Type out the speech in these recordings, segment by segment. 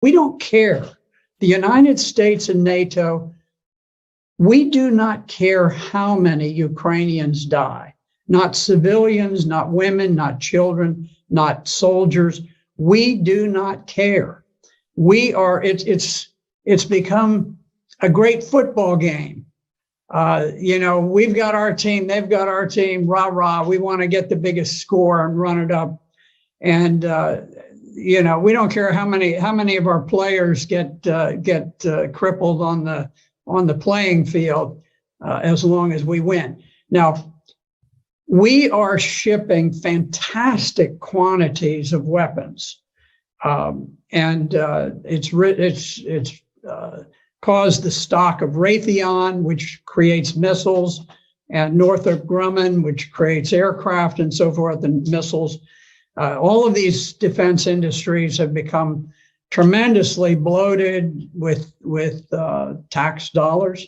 We don't care. The United States and NATO, we do not care how many Ukrainians die, not civilians, not women, not children, not soldiers. We do not care. It's become a great football game. We've got our team, they've got our team, rah, rah. We want to get the biggest score and run it up. And, we don't care how many of our players get crippled on the playing field, as long as we win. Now, we are shipping fantastic quantities of weapons, and it's caused the stock of Raytheon, which creates missiles, and Northrop Grumman, which creates aircraft and so forth, and missiles. All of these defense industries have become tremendously bloated with tax dollars.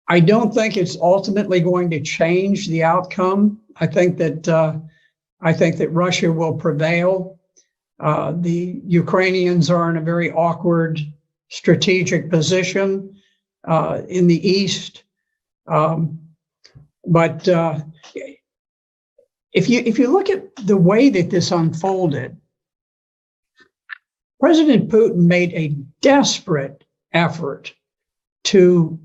I don't think it's ultimately going to change the outcome. I think that Russia will prevail. The Ukrainians are in a very awkward strategic position in the East, but if you look at the way that this unfolded, President Putin made a desperate effort to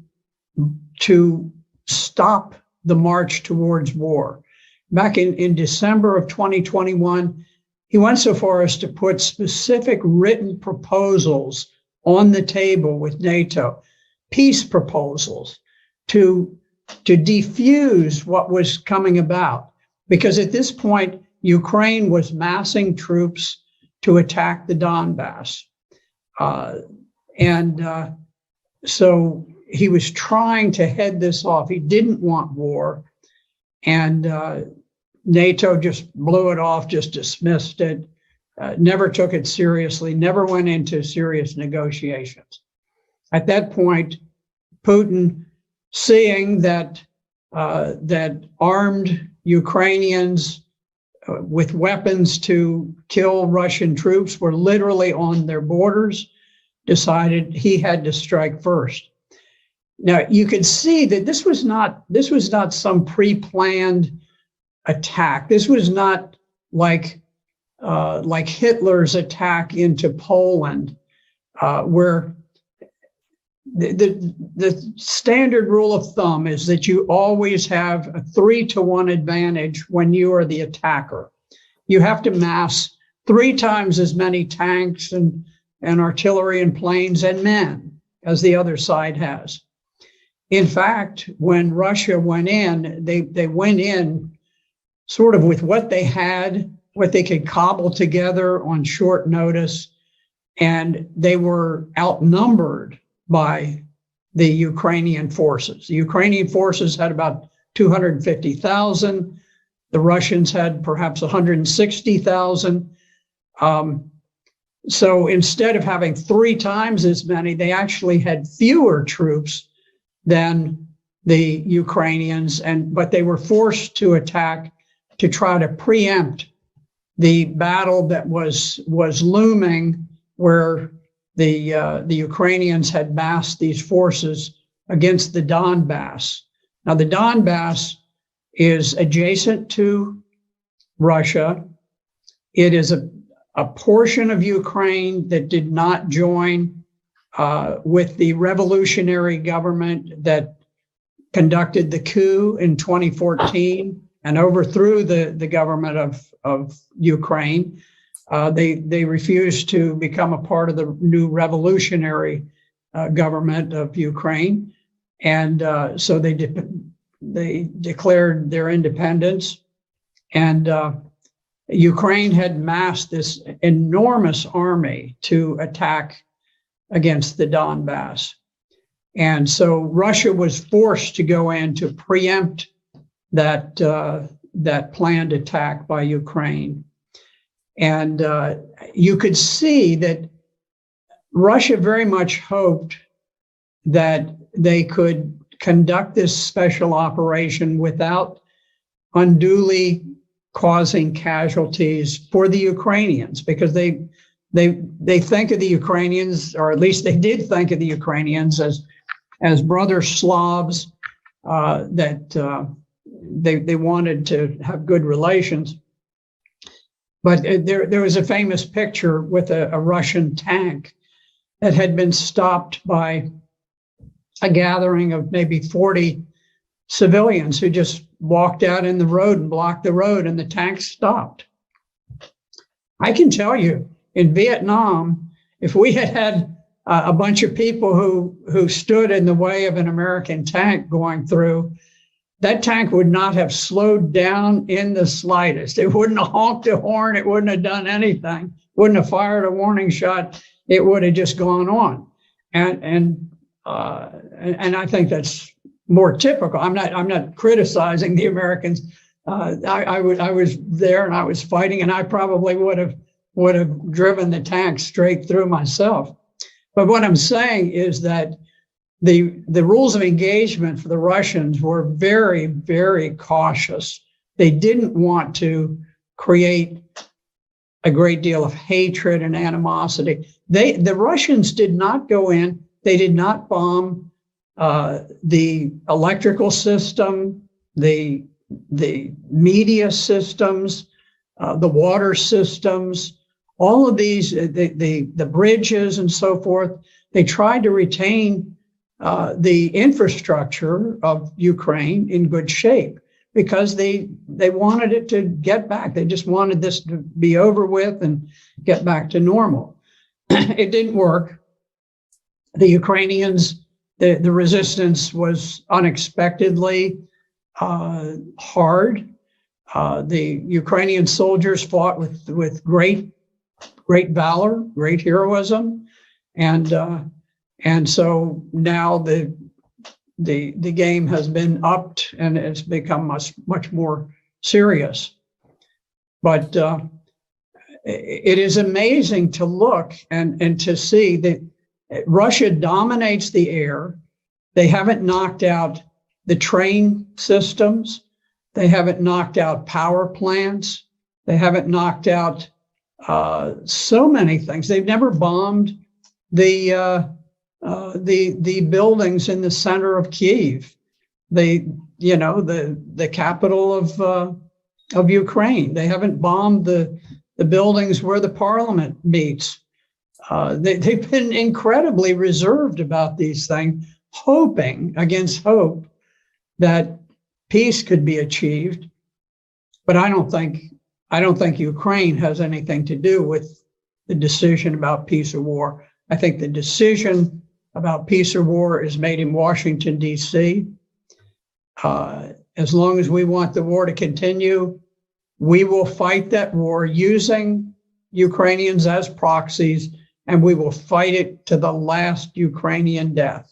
stop the march towards war. Back in December of 2021, he went so far as to put specific written proposals on the table with NATO, peace proposals to defuse what was coming about. Because at this point, Ukraine was massing troops to attack the Donbass. So he was trying to head this off. He didn't want war. And NATO just blew it off, just dismissed it, never took it seriously, never went into serious negotiations. At that point, Putin, seeing that armed Ukrainians with weapons to kill Russian troops were literally on their borders, decided he had to strike first. Now, you can see that this was not some pre-planned attack. This was not like Hitler's attack into Poland, where the standard rule of thumb is that you always have a 3-to-1 advantage when you are the attacker. You have to mass 3 times as many tanks and artillery and planes and men as the other side has. In fact, when Russia went in, they went in sort of with what they had, what they could cobble together on short notice, and they were outnumbered by the Ukrainian forces. The Ukrainian forces had about 250,000. The Russians had perhaps 160,000. So instead of having 3 times as many, they actually had fewer troops than the Ukrainians, but they were forced to attack to try to preempt the battle that was looming, where the Ukrainians had massed these forces against the Donbass. Now, the Donbass is adjacent to Russia. It is a portion of Ukraine that did not join with the revolutionary government that conducted the coup in 2014 and overthrew the government of Ukraine. They refused to become a part of the new revolutionary government of Ukraine. And so they declared their independence. And Ukraine had massed this enormous army to attack against the Donbass. And so Russia was forced to go in to preempt that planned attack by Ukraine. And you could see that Russia very much hoped that they could conduct this special operation without unduly causing casualties for the Ukrainians, because they they think of the Ukrainians, or at least they did think of the Ukrainians as brother Slavs, that they wanted to have good relations. But there was a famous picture with a Russian tank that had been stopped by a gathering of maybe 40 civilians who just walked out in the road and blocked the road, and the tank stopped. I can tell you, in Vietnam, if we had a bunch of people who stood in the way of an American tank going through, that tank would not have slowed down in the slightest. It wouldn't have honked a horn. It wouldn't have done anything. Wouldn't have fired a warning shot. It would have just gone on. And I think that's more typical. I'm not criticizing the Americans. I was there and I was fighting, and I probably would have driven the tank straight through myself. But what I'm saying is that the rules of engagement for the Russians were very, very cautious. They didn't want to create a great deal of hatred and animosity. The Russians did not go in. They did not bomb the electrical system, the media systems, the water systems, all of these, the bridges and so forth. They tried to retain the infrastructure of Ukraine in good shape because they wanted it to get back. They just wanted this to be over with and get back to normal. It didn't work. The Ukrainians, the resistance was unexpectedly hard. The Ukrainian soldiers fought with great valor, great heroism, and so now the game has been upped and it's become much more serious. But it is amazing to look and to see that Russia dominates the air. They haven't knocked out the train systems. They haven't knocked out power plants. They haven't knocked out so many things. They've never bombed the buildings in the center of Kyiv, the capital of Ukraine. They haven't bombed the buildings where the parliament meets. They've been incredibly reserved about these things, hoping against hope that peace could be achieved. But I don't think Ukraine has anything to do with the decision about peace or war. I think the decision about peace or war is made in Washington, D.C. As long as we want the war to continue, we will fight that war using Ukrainians as proxies, and we will fight it to the last Ukrainian death.